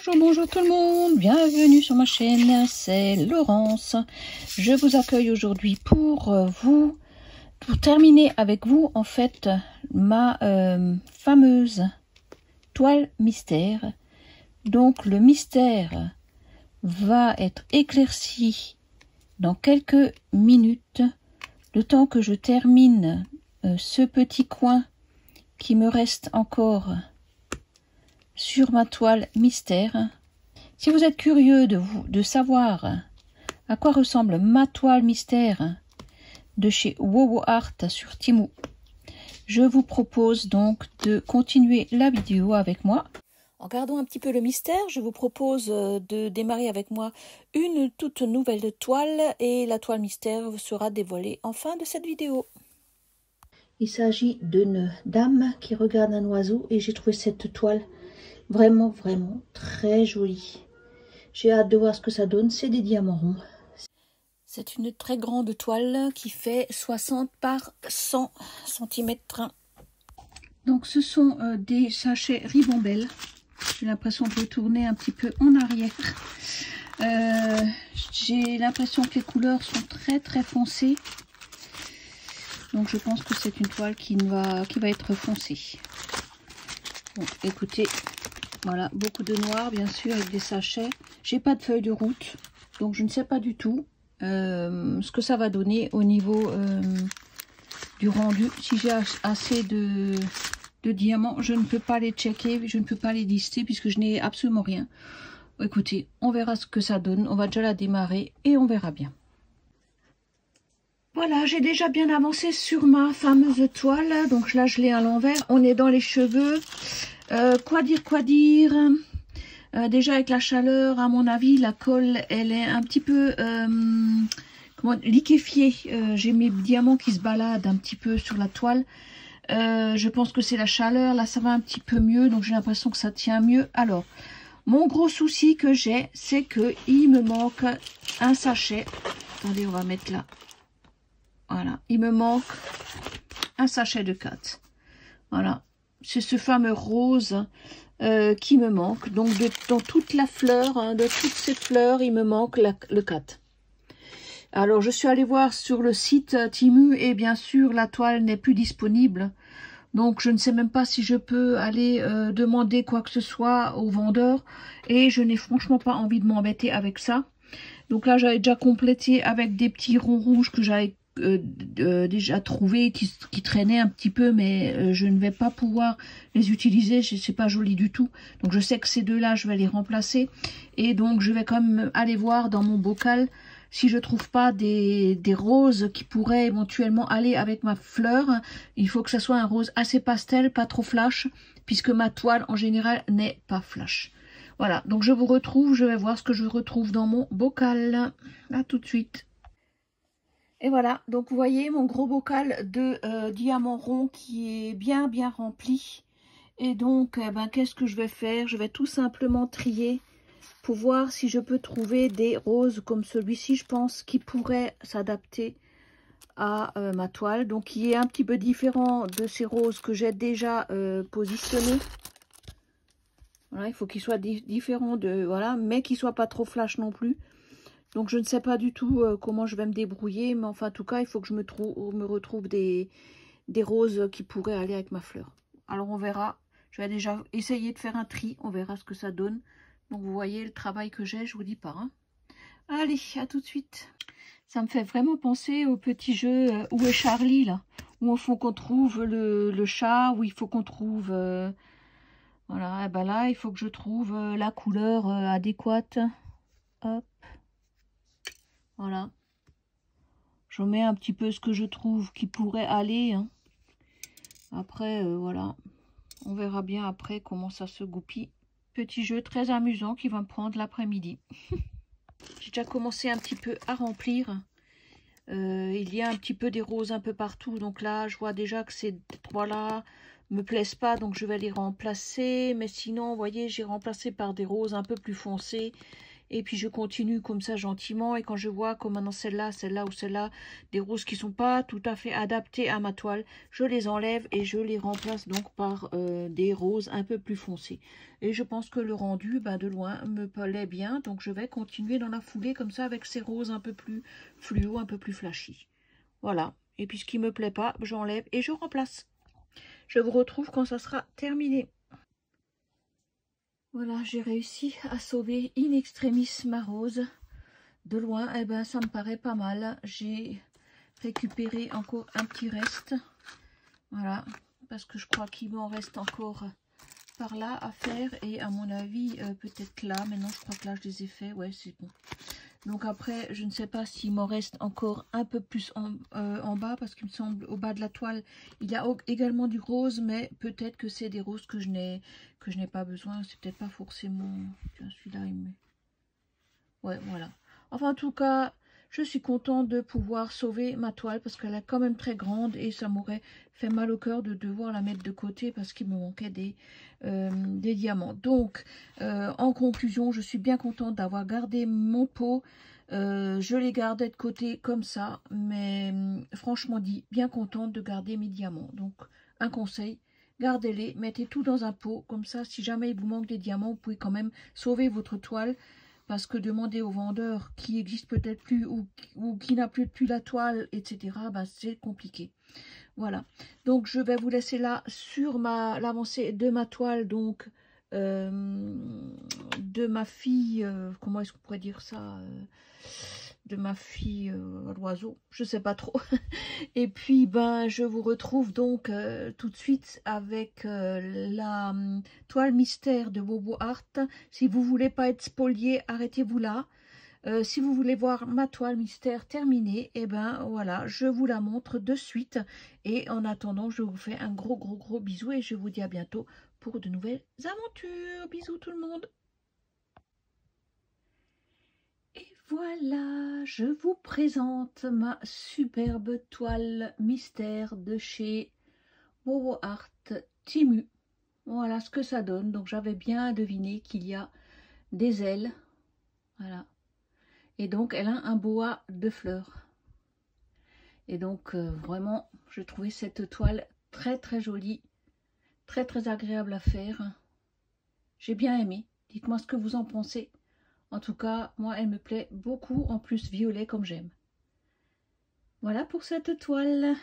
Bonjour, bonjour tout le monde, bienvenue sur ma chaîne, c'est Laurence. Je vous accueille aujourd'hui pour terminer avec vous en fait ma fameuse toile mystère. Donc le mystère va être éclairci dans quelques minutes, le temps que je termine ce petit coin qui me reste encore sur ma toile mystère. Si vous êtes curieux de savoir à quoi ressemble ma toile mystère de chez Wowo Art sur Temu, je vous propose donc de continuer la vidéo avec moi. En gardant un petit peu le mystère, je vous propose de démarrer avec moi une toute nouvelle toile et la toile mystère sera dévoilée en fin de cette vidéo. Il s'agit d'une dame qui regarde un oiseau et j'ai trouvé cette toile vraiment très jolie. J'ai hâte de voir ce que ça donne. C'est des diamants ronds. C'est une très grande toile qui fait 60 par 100 cm. Donc ce sont des sachets Ribambelle. J'ai l'impression de retourner un petit peu en arrière. J'ai l'impression que les couleurs sont très foncées. Donc je pense que c'est une toile qui va être foncée. Bon, écoutez, voilà, beaucoup de noir bien sûr avec des sachets. J'ai pas de feuille de route, donc je ne sais pas du tout ce que ça va donner au niveau du rendu. Si j'ai assez de diamants, je ne peux pas les checker, je ne peux pas les lister puisque je n'ai absolument rien. Écoutez, on verra ce que ça donne. On va déjà la démarrer et on verra bien. Voilà, j'ai déjà bien avancé sur ma fameuse toile. Donc là, je l'ai à l'envers. On est dans les cheveux. Quoi dire déjà avec la chaleur, à mon avis, la colle, elle est un petit peu liquéfiée. J'ai mes diamants qui se baladent un petit peu sur la toile. Je pense que c'est la chaleur. Là, ça va un petit peu mieux. Donc, j'ai l'impression que ça tient mieux. Alors, mon gros souci que j'ai, c'est que il me manque un sachet. Attendez, on va mettre là. Voilà, il me manque un sachet de 4. Voilà, c'est ce fameux rose qui me manque. Donc, dans toute la fleur, de toutes ces fleurs, il me manque le 4. Alors, je suis allée voir sur le site Temu et bien sûr, la toile n'est plus disponible. Donc, je ne sais même pas si je peux aller demander quoi que ce soit au vendeur. Et je n'ai franchement pas envie de m'embêter avec ça. Donc là, j'avais déjà complété avec des petits ronds rouges que j'avais déjà trouvé qui traînaient un petit peu, mais je ne vais pas pouvoir les utiliser, c'est pas joli du tout. Donc je sais que ces deux là je vais les remplacer et donc je vais quand même aller voir dans mon bocal si je trouve pas des roses qui pourraient éventuellement aller avec ma fleur. Il faut que ça soit un rose assez pastel, pas trop flash, puisque ma toile en général n'est pas flash. Voilà, donc je vous retrouve, je vais voir ce que je retrouve dans mon bocal. À tout de suite. Et voilà, donc vous voyez mon gros bocal de diamants ronds qui est bien rempli. Et donc, qu'est-ce que je vais faire? Je vais tout simplement trier pour voir si je peux trouver des roses comme celui-ci, je pense, qui pourrait s'adapter à ma toile. Donc, qui est un petit peu différent de ces roses que j'ai déjà positionnés. Voilà, il faut qu'il soit différent de, voilà, mais qu'il soit pas trop flash non plus. Donc, je ne sais pas du tout comment je vais me débrouiller. Mais enfin, en tout cas, il faut que je me retrouve des roses qui pourraient aller avec ma fleur. Alors, on verra. Je vais déjà essayer de faire un tri. On verra ce que ça donne. Donc, vous voyez le travail que j'ai. Je vous dis pas. Hein. Allez, à tout de suite. Ça me fait vraiment penser au petit jeu Où est Charlie, là. Où il faut qu'on trouve le chat. Où il faut qu'on trouve... voilà, et ben là, il faut que je trouve la couleur adéquate. Hop. Voilà. Je mets un petit peu ce que je trouve qui pourrait aller. Hein. Après, voilà. On verra bien après comment ça se goupille. Petit jeu très amusant qui va me prendre l'après-midi. J'ai déjà commencé un petit peu à remplir. Il y a un petit peu des roses un peu partout. Donc là, je vois déjà que ces trois-là me plaisent pas. Donc je vais les remplacer. Mais sinon, vous voyez, j'ai remplacé par des roses un peu plus foncées. Et puis je continue comme ça gentiment. Et quand je vois comme maintenant celle-là ou celle-là, des roses qui sont pas tout à fait adaptées à ma toile, je les enlève et je les remplace donc par des roses un peu plus foncées. Et je pense que le rendu, de loin, me plaît bien. Donc je vais continuer dans la foulée comme ça avec ces roses un peu plus fluo, un peu plus flashy. Voilà. Et puis ce qui me plaît pas, j'enlève et je remplace. Je vous retrouve quand ça sera terminé. Voilà, j'ai réussi à sauver in extremis ma rose. De loin, eh ben, ça me paraît pas mal. J'ai récupéré encore un petit reste. Voilà, parce que je crois qu'il m'en reste encore par là à faire. Et à mon avis, peut-être là. Mais non, je crois que là, je les ai fait. Ouais, c'est bon. Donc après, je ne sais pas s'il m'en reste encore un peu plus en bas, parce qu'il me semble au bas de la toile, il y a également du rose, mais peut-être que c'est des roses que je n'ai pas besoin. C'est peut-être pas forcément... Tiens, celui-là, il me... Ouais, voilà. Enfin, en tout cas, je suis contente de pouvoir sauver ma toile, parce qu'elle est quand même très grande, et ça m'aurait fait mal au cœur de devoir la mettre de côté, parce qu'il me manquait des diamants. Donc, en conclusion, je suis bien contente d'avoir gardé mon pot. Je les gardais de côté comme ça, mais franchement dit, bien contente de garder mes diamants. Donc, un conseil, gardez-les, mettez tout dans un pot, comme ça, si jamais il vous manque des diamants, vous pouvez quand même sauver votre toile, parce que demander au vendeur qui existe peut-être plus ou qui n'a plus depuis la toile, etc., c'est compliqué. Voilà, donc je vais vous laisser là sur l'avancée de ma toile, donc de ma fille, comment est-ce qu'on pourrait dire ça, de ma fille l'oiseau, je sais pas trop. Et puis je vous retrouve donc tout de suite avec la toile mystère de Wowo Art. Si vous voulez pas être spolié, arrêtez-vous là. Si vous voulez voir ma toile mystère terminée, et voilà, je vous la montre de suite. Et en attendant, je vous fais un gros bisou et je vous dis à bientôt pour de nouvelles aventures. Bisous tout le monde. Et voilà, je vous présente ma superbe toile mystère de chez Wowo Art Temu. Voilà ce que ça donne. Donc j'avais bien deviné qu'il y a des ailes. Voilà. Et donc, elle a un boa de fleurs. Et donc, vraiment, je trouvais cette toile très jolie, très agréable à faire. J'ai bien aimé. Dites-moi ce que vous en pensez. En tout cas, moi, elle me plaît beaucoup, en plus violet comme j'aime. Voilà pour cette toile.